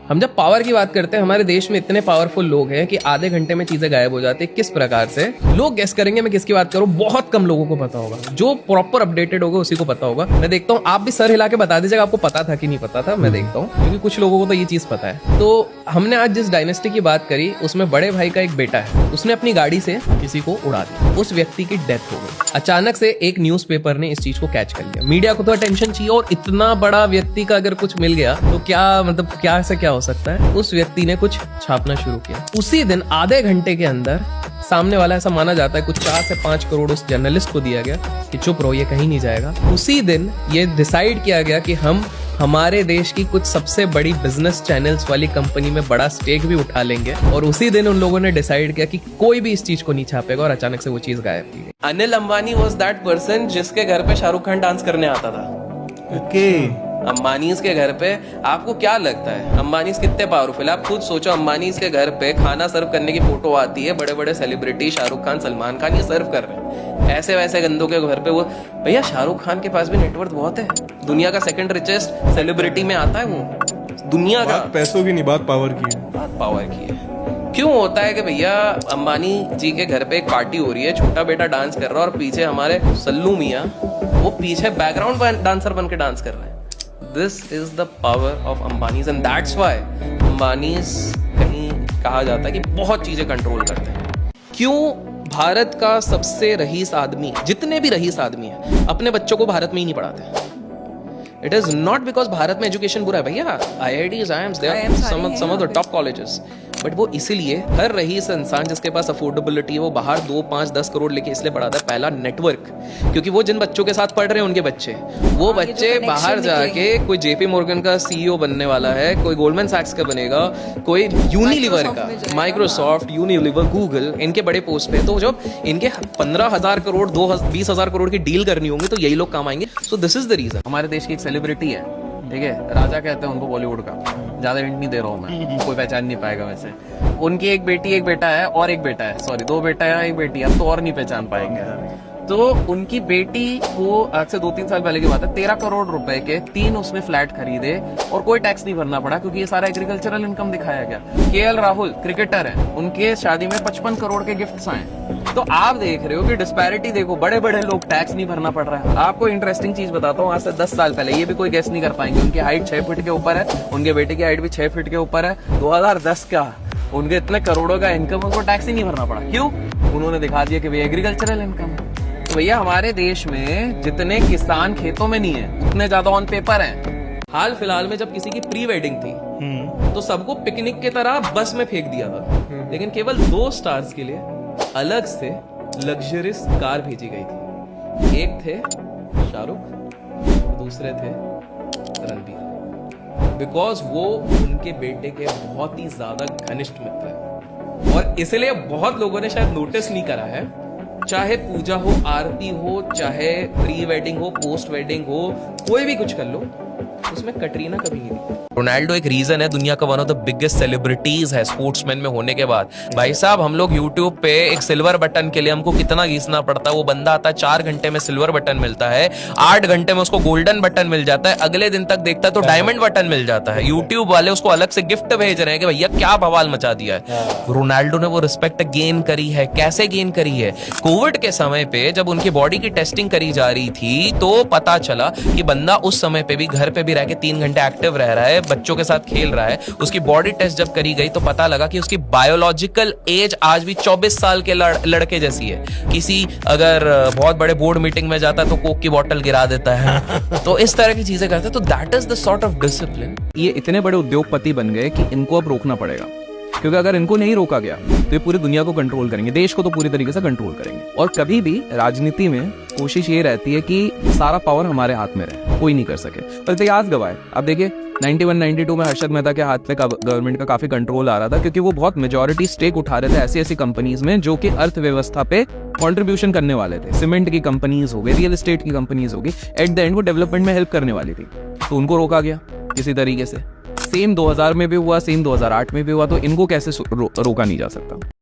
हम जब पावर की बात करते हैं, हमारे देश में इतने पावरफुल लोग हैं कि आधे घंटे में चीजें गायब हो जाती है। किस प्रकार से लोग गेस करेंगे मैं किसकी बात करूं? बहुत कम लोगों को पता होगा। जो प्रॉपर अपडेटेड होगा उसी को पता होगा। मैं देखता हूं, आप भी सर हिला के बता दीजिएगा आपको पता था कि नहीं पता था। मैं देखता हूं क्योंकि कुछ लोगों को तो ये चीज पता है। तो हमने आज जिस डायनेस्टी की बात करी उसमें बड़े भाई का एक बेटा है, उसने अपनी गाड़ी से किसी को उड़ा दिया, उस व्यक्ति की डेथ हो गई। अचानक से एक न्यूज़पेपर ने इस चीज को कैच कर लिया। मीडिया को तो अटेंशन चाहिए, और इतना बड़ा व्यक्ति का अगर कुछ मिल गया तो क्या मतलब क्या से क्या हो सकता है। उस व्यक्ति ने कुछ छापना शुरू किया। उसी दिन आधे घंटे के अंदर सामने वाला, ऐसा माना जाता है, कुछ 4 से 5 करोड़ उस जर्नलिस्ट को दिया गया कि चुप रहो, ये कहीं नहीं जाएगा। उसी दिन ये डिसाइड किया गया कि हम हमारे देश की कुछ सबसे बड़ी बिजनेस चैनल्स वाली कंपनी में बड़ा स्टेक भी उठा लेंगे। और उसी दिन उन लोगों ने डिसाइड किया कि कोई भी इस चीज को नहीं छापेगा, और अचानक से वो चीज गायब की गई। Anil Ambani was that person जिसके घर पे शाहरुख खान डांस करने आता था। ओके। अंबानीज के घर पे आपको क्या लगता है अंबानीज कितने पावरफुल है? आप खुद सोचो, अंबानीज के घर पे खाना सर्व करने की फोटो आती है, बड़े बड़े सेलिब्रिटी शाहरुख खान, सलमान खान ये सर्व कर रहे हैं। ऐसे वैसे गंदों के घर पे वो भैया शाहरुख खान के पास भी नेटवर्थ बहुत है। दुनिया का सेकंड रिचेस्ट सेलिब्रिटी में आता है वो। दुनिया का पैसों की नहीं, बात पावर की है। बात पावर की है। क्यों होता है कि भैया अंबानी जी के घर पे एक पार्टी हो रही है, छोटा बेटा डांस कर रहा है और पीछे हमारे सल्लू मियाँ वो पीछे बैकग्राउंड डांसर बन के डांस कर रहे हैं। This is the power of Ambanis and that's why Ambanis कहीं कहा जाता है कि बहुत चीजें कंट्रोल करते हैं। क्यों भारत का सबसे रईस आदमी, जितने भी रईस आदमी है, अपने बच्चों को भारत में ही नहीं पढ़ाते? It is not because Bharat में एजुकेशन बुरा है भैया। IITs, IIMs, they are some of the top colleges, but वो इसीलिए हर रईस इंसान जिसके पास अफोर्डेबिलिटी है वो बाहर 2, 5, 10 करोड़ लेके इसलिए पढ़ाता है। पहला नेटवर्क, क्योंकि वो जिन बच्चों के साथ पढ़ रहे हैं उनके बच्चे, वो बच्चे बाहर जाके कोई JP Morgan का CEO बनने वाला है, कोई गोल्डमैन सैक्स का बनेगा, कोई यूनिलीवर का, माइक्रोसॉफ्ट, यूनिलीवर, गूगल, इनके बड़े पोस्ट पे। तो जब इनके 15,000 करोड़ 20,000 करोड़ की डील करनी होंगी तो यही लोग काम आएंगे। So this is the reason. हमारे देश की एक सेलिब्रिटी है, ठीक है, राजा कहते हैं उनको बॉलीवुड का, ज्यादा हिंट नहीं दे रहा हूँ मैं, कोई पहचान नहीं पाएगा वैसे। उनकी एक बेटी, एक बेटा है, और एक बेटा है, सॉरी 2 बेटा है, एक बेटी, अब तो और नहीं पहचान पाएंगे। तो उनकी बेटी को आज से 2-3 साल पहले की बात है, 13 करोड़ रुपए के 3 उसने फ्लैट खरीदे और कोई टैक्स नहीं भरना पड़ा क्योंकि ये सारा एग्रीकल्चरल इनकम दिखाया गया। KL राहुल क्रिकेटर है, उनके शादी में 55 करोड़ के गिफ्ट्स आए। तो आप देख रहे हो कि डिस्पैरिटी देखो, बड़े बड़े लोग टैक्स नहीं भरना पड़ रहा है। आपको इंटरेस्टिंग चीज बताता हूँ, आज से 10 साल पहले, ये भी कोई गेस नहीं कर पाएंगे, उनकी हाइट 6 फीट के ऊपर है, उनके बेटे की हाइट भी 6 फीट के ऊपर है। 2010 का उनके इतने करोड़ों का इनकम, उनको टैक्स ही नहीं भरना पड़ा। क्यों? उन्होंने दिखा दिया कि भैया एग्रीकल्चरल इनकम है। तो भैया हमारे देश में जितने किसान खेतों में नहीं है उतने ज्यादा ऑन पेपर हैं। हाल फिलहाल में जब किसी की प्री वेडिंग थी तो सबको पिकनिक की तरह बस में फेंक दिया था, लेकिन केवल 2 स्टार्स के लिए अलग से लग्जरियस कार भेजी गई थी। एक थे शाहरुख, दूसरे थे रणबीर, बिकॉज वो उनके बेटे के बहुत ही ज्यादा घनिष्ठ मित्र हैं। और इसलिए बहुत लोगों ने शायद नोटिस नहीं करा है, चाहे पूजा हो, आरती हो, चाहे प्री वेडिंग हो, पोस्ट वेडिंग हो, कोई भी कुछ कर लो, उसमें कटरीना कभी नहीं दिखती। रोनाल्डो एक रीजन है, दुनिया का one of the biggest celebrities है स्पोर्ट्समैन में होने के बाद। भाई साहब, हम लोग यूट्यूब पे एक सिल्वर बटन के लिए हमको कितना घिसना पड़ता है। वो बंदा आता है, 4 घंटे में सिल्वर बटन मिलता है, 8 घंटे में उसको गोल्डन बटन मिल जाता है, अगले दिन तक देखता है तो डायमंड बटन मिल जाता है। यूट्यूब वाले उसको अलग से गिफ्ट भेज रहे हैं कि भैया क्या बवाल मचा दिया है। रोनाल्डो ने वो रिस्पेक्ट गेन करी है। कैसे गेन करी है? कोविड के समय पे जब उनकी बॉडी की टेस्टिंग करी जा रही थी तो पता चला कि बंदा उस समय पे भी घर पे भी रह के 3 घंटे एक्टिव रह रहा है, बच्चों के साथ खेल रहा है। उसकी बॉडी टेस्ट जब करी गई तो पता लगा कि उसकी बायोलॉजिकल एज आज भी 24 साल के लड़के जैसी है। किसी अगर बहुत बड़े बोर्ड मीटिंग में जाता है तो कोक की बोतल गिरा देता है। तो इस तरह की चीजें करता है। तो that is the sort of discipline. ये इतने बड़े उद्योगपति बन गए कि इनको अब रोकना पड़ेगा, क्योंकि अगर इनको नहीं रोका गया तो ये पूरी दुनिया को कंट्रोल करेंगे, देश को तो पूरी तरीके से कंट्रोल करेंगे। और कभी भी राजनीति में कोशिश ये रहती है कि सारा पावर हमारे हाथ में रहे, कोई नहीं कर सके। और इतिहास गवाए, अब देखिए 91-92 में हर्षद मेहता के हाथ पे गवर्नमेंट का काफी कंट्रोल आ रहा था, क्योंकि वो बहुत मेजॉरिटी स्टेक उठा रहे थे ऐसी ऐसी कंपनीज में जो कि अर्थव्यवस्था पे कंट्रीब्यूशन करने वाले थे। सीमेंट की कंपनीज हो गई, रियल एस्टेट की कंपनीज हो गई, एट द एंड वो डेवलपमेंट में हेल्प करने वाली थी, तो उनको रोका गया किसी तरीके से। सेम 2000 में भी हुआ, सेम 2008 में भी हुआ, तो इनको कैसे रोका नहीं जा सकता।